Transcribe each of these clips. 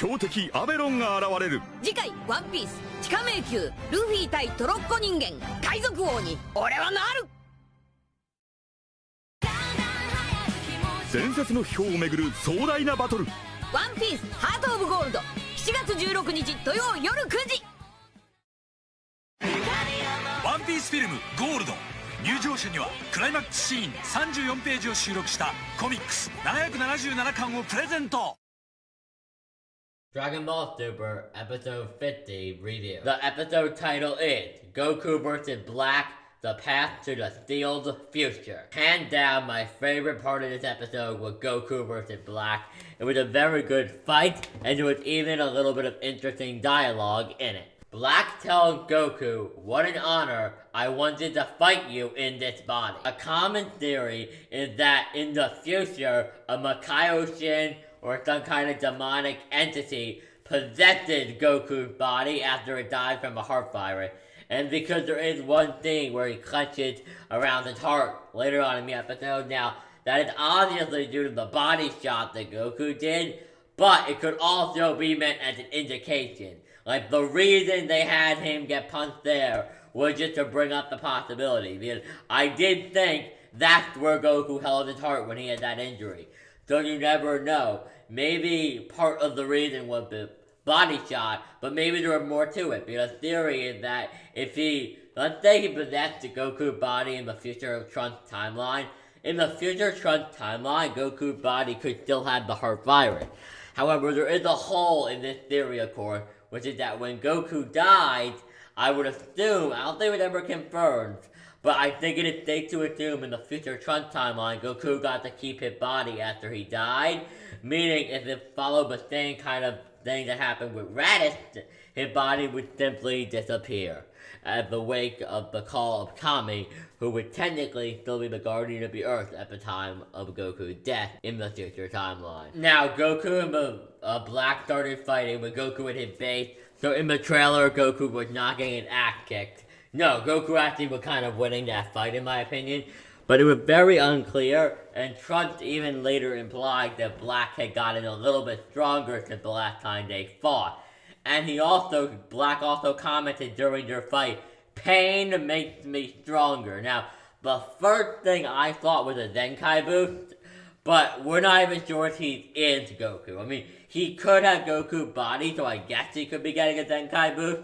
強敵アベロンが現れる。次回「ワンピース地下迷宮ルフィ対トロッコ人間海賊王に俺はなる。伝説の秘宝をめぐる壮大なバトル。ワンピースハート・オブ・ゴールド7月16日土曜夜9時。ワンピースフィルムゴールド入場者にはクライマックスシーン34ページを収録したコミックス777巻をプレゼント。 Dragon Ball Super Episode 50 Review. The episode title is Goku vs. Black, The Path to the Sealed Future. Hands down, my favorite part of this episode was Goku vs. Black. It was a very good fight, and there was even a little bit of interesting dialogue in it. Black tells Goku, "What an honor, I wanted to fight you in this body." A common theory is that in the future, a Makaio-shin or some kind of demonic entity possesses Goku's body after it died from a heart virus. And because there is one thing where he clenches around his heart later on in the episode, now that is obviously due to the body shot that Goku did, but it could also be meant as an indication. Like, the reason they had him get punched there was just to bring up the possibility. Because I did think that's where Goku held his heart when he had that injury. So you never know. Maybe part of the reason was the body shot, but maybe there was more to it. Because the theory is that if let's say he possessed the Goku body in the future of Trunks timeline, in the future Trunks timeline, Goku's body could still have the heart virus. However, there is a hole in this theory, of course, which is that when Goku died, I would assume, I don't think it was ever confirmed, but I think it is safe to assume in the future Trunks timeline, Goku got to keep his body after he died, meaning if it followed the same kind of thing that happened with Raditz, his body would simply disappear at the wake of the call of Kami, who would technically still be the guardian of the Earth at the time of Goku's death in the future timeline. Now, Goku and Black started fighting when Goku had hit base, so in the trailer, Goku was not getting an ass kicked. No, Goku actually was kind of winning that fight in my opinion, but it was very unclear, and Trunks even later implied that Black had gotten a little bit stronger since the last time they fought. And Black also commented during their fight, "Pain makes me stronger." Now, the first thing I thought was a Zenkai boost, but we're not even sure if he is Goku. I mean, he could have Goku's body, so I guess he could be getting a Zenkai boost,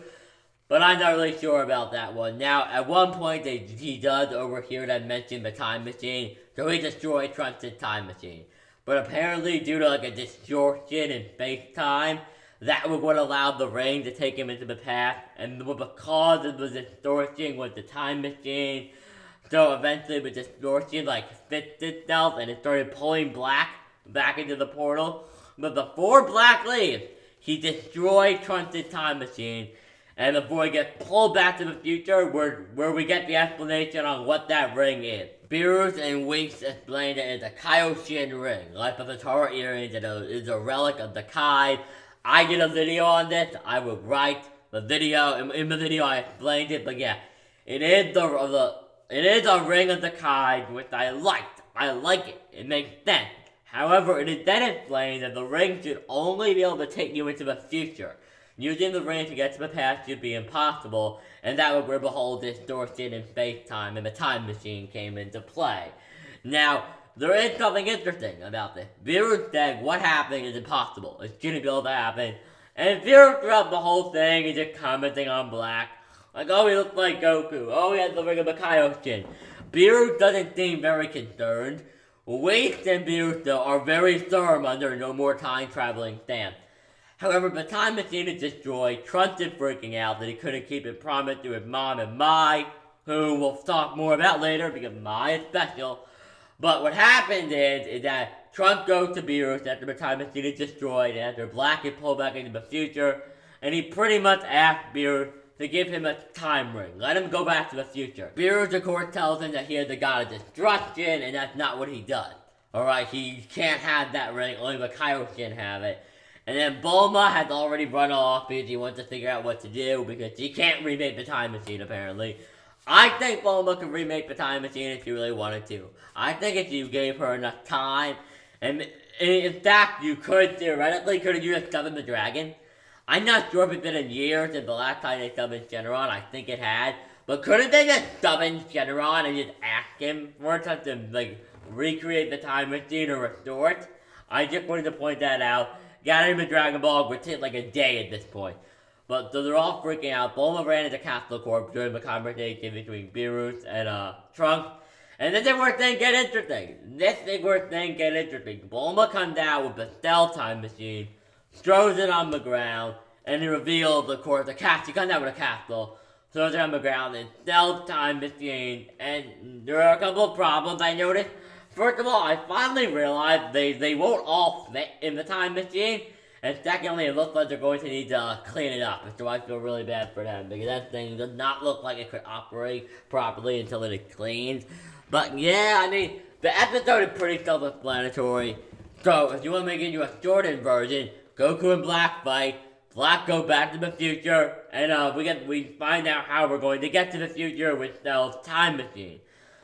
but I'm not really sure about that one. Now, at one point, he does overhear them mention the time machine, so he destroyed Trunks' time machine. But apparently, due to like a distortion in space-time, that was what allowed the ring to take him into the past, and the cause of the distortion was the time machine. So eventually the distortion fixed itself and it started pulling Black back into the portal. But before Black leaves, he destroyed Trunks' time machine, and before he gets pulled back to the future, where we get the explanation on what that ring is. Beerus and Winks explained it as a Kaioshin ring, like the Zatara earrings, and it is a relic of the Kai. I did a video on this. I will write the video. In the video, I explained it, but yeah, it is a ring of the Kai, which I liked. I like it. It makes sense. However, it is then explained that the ring should only be able to take you into the future. Using the ring to get to the past should be impossible, and that was where the whole distortion in space-time and the time machine came into play. Now, there is something interesting about this. Beerus said what happened is impossible. It shouldn't be able to happen. And Beerus throughout the whole thing is just commenting on Black. Like, oh, he looks like Goku. Oh, he has the ring of the Kaioshin. Beerus doesn't seem very concerned. Waste and Beerus, though, are very firm on their no more time traveling stance. However, the time machine is destroyed. Trunks is freaking out that he couldn't keep his promise to his mom and Mai, who we'll talk more about later because Mai is special. But what happened is that Trunks goes to Beerus after the time machine is destroyed, and after Black is pulled back into the future, and he pretty much asked Beerus to give him a time ring. Let him go back to the future. Beerus, of course, tells him that he has the god of destruction, and that's not what he does. Alright, he can't have that ring, only the Kaioshin have it. And then Bulma has already run off because he wants to figure out what to do, because she can't remake the time machine, apparently. I think Bulma could remake the time machine if she really wanted to. I think if you gave her enough time, and in fact, you could theoretically have used Summon the Dragon. I'm not sure if it's been in years since the last time they summoned Shenron. I think it had. But couldn't they just summon Shenron and just ask him for something, like, recreate the time machine or restore it? I just wanted to point that out. Got him in Dragon Ball would take like a day at this point. But so they're all freaking out. Bulma ran into Castle Corp during the conversation between Beerus and Trunks. And this is where things get interesting. Bulma comes out with the Cell Time Machine, throws it on the ground, and he reveals, of course, the castle. He comes out with a castle, throws it on the ground, and Cell Time Machine. And there are a couple of problems I noticed. First of all, I finally realized they won't all fit in the time machine. And secondly, it looks like they're going to need to clean it up. So I feel really bad for them, because that thing does not look like it could operate properly until it is cleaned. But yeah, I mean, the episode is pretty self-explanatory. So, if you want me to give you a shortened version, Goku and Black fight, Black go back to the future, and we find out how we're going to get to the future with Cell's time machine.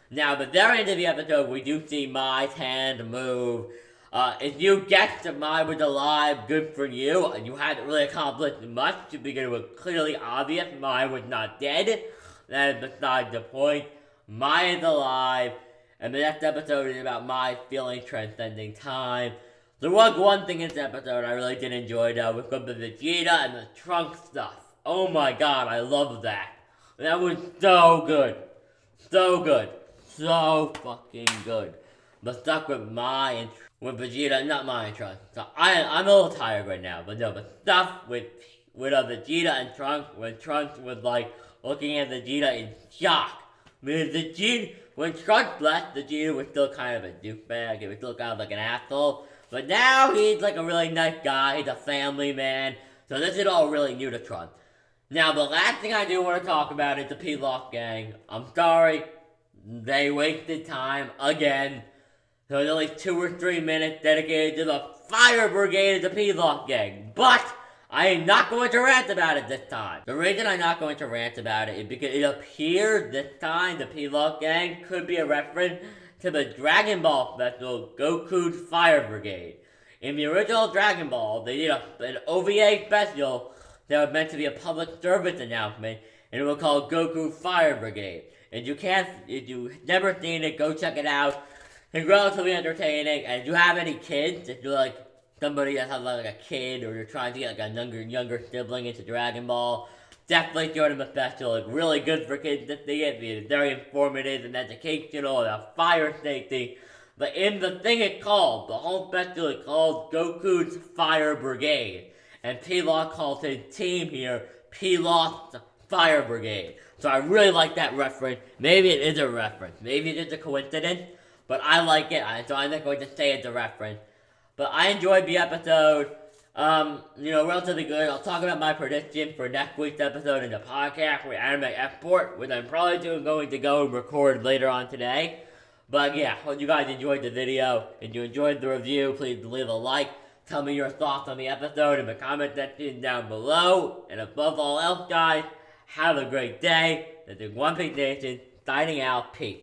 Now, at the very end of the episode, we do see Mai's hand move. If you guessed that Mai was alive, good for you. You hadn't really accomplished much, because it was clearly obvious Mai was not dead. That is beside the point. Mai is alive, and the next episode is about Mai feeling transcending time. There was one thing in this episode I really did enjoy, though, with the Vegeta and the Trunks stuff. Oh my god, I love that. That was so good. So good. So fucking good. The stuff with Mai and with Vegeta, not Mai and Trunks. So I'm a little tired right now, but no, the stuff with Vegeta and Trunks, when Trunks was like looking at Vegeta in shock. I mean, when Trunks left, Vegeta was still kind of a douchebag. He was still kind of like an asshole. But now he's like a really nice guy. He's a family man. So this is all really new to Trunks. Now, the last thing I do want to talk about is the Pilaf gang. I'm sorry. They wasted time again. So there's only 2 or 3 minutes dedicated to the Fire Brigade of the Pilaf gang. But I am not going to rant about it this time. The reason I'm not going to rant about it is because it appears this time the Pilaf gang could be a reference to the Dragon Ball special, Goku's Fire Brigade. In the original Dragon Ball, they did an OVA special that was meant to be a public service announcement, and it was called Goku's Fire Brigade. And if you've never seen it, go check it out. It's relatively entertaining, and if you have any kids, if you're like somebody that has like a kid, or you're trying to get like a younger sibling into Dragon Ball, definitely show them a special. It's really good for kids to see it, because it's very informative and educational about fire safety. But in the thing it's called, the whole special is called Goku's Fire Brigade. And Pilaf calls his team here Pilaf's Fire Brigade. So I really like that reference. Maybe it is a reference. Maybe it is a coincidence. But I like it, so I'm not going to say it's a reference. But I enjoyed the episode. Relatively good. I'll talk about my prediction for next week's episode in the podcast with Anime Export, which I'm probably going to go and record later on today. But yeah, hope you guys enjoyed the video. If you enjoyed the review, please leave a like. Tell me your thoughts on the episode in the comment section down below. And above all else, guys, have a great day. This is One Piece Nation, signing out. Peace.